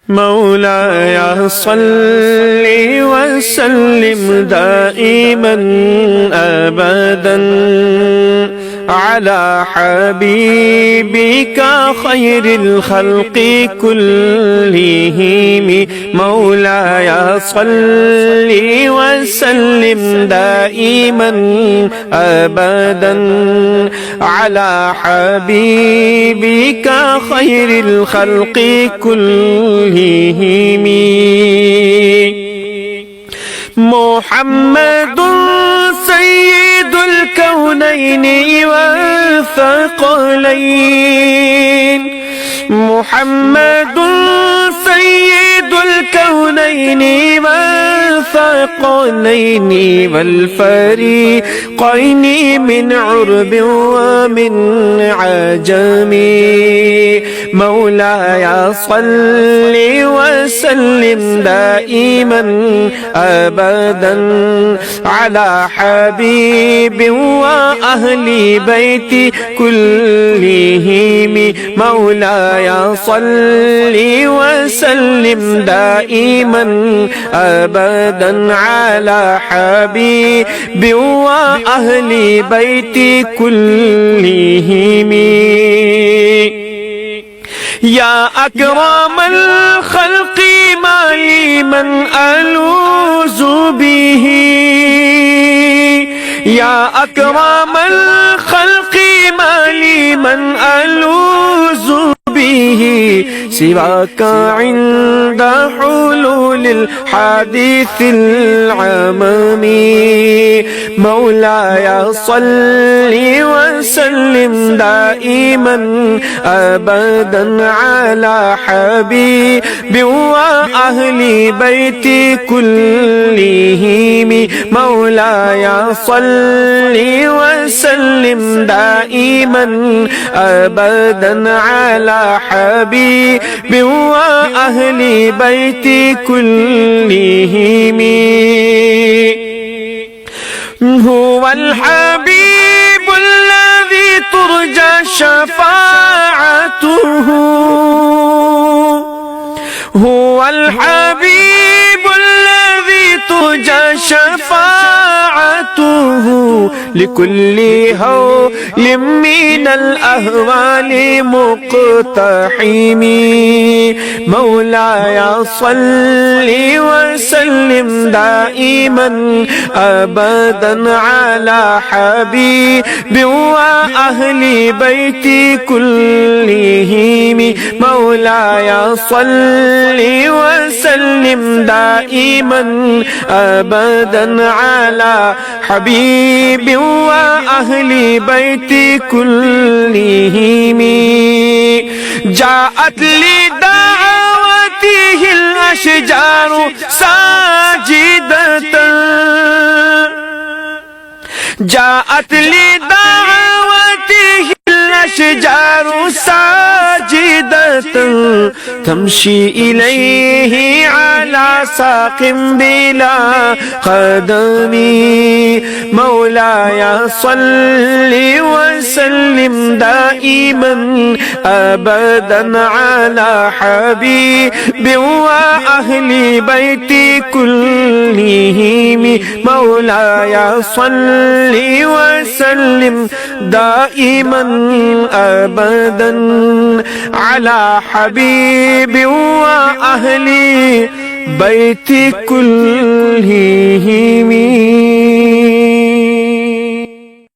مولاي صل وسلم دائما أبدا على حبيبك خير الخلق كلهم. مولاي صل وسلم دائما أبدا على حبيبك خير الخلق كلهم. محمد سيد الكونين والثقلين. محمد سيد الكونين والثقلين والفريقين من عرب ومن عجم. مولاي صل وسلم دائما أبدا على حبيب وأهل بيت كلهم. مولاي صل وسلم دائما أبدا على حبيب وأهل بيت كلهم. يا أكرم الخلق ما لي من ألوذ به. يا أكرم الخلق ما لي من ألوذ به سواك عند حلول الحادث العمم. مولاي صل وسلم دائما أبدا على حبيب وأهل بيت كلهم. مولاي صل وسلم دائما أبدا على حبيب وأهل بيت كلهم. هو الحبيب الذي ترجى شفاعته. هو الحبيب الذي ترجى شفاعته لكل هول من الأهوال مقتحم. مولاي صل وسلم دائما أبدا على حبيب وأهل بيت كلهم. مولاي صل وسلم دائما أبدا على حبيب وأهل بيت كلهم. جاءت لدعوته الأشجار ساجدة. جاءت لدعوته الأشجار ساجدة تمشي إليه على ساق بلا قدم. مولاي صل وسلم دائما أبدا على حبيب وأهل بيت كلهم. مولاي صل وسلم دائما أبدا على حبيب وأهل بيت كلهم.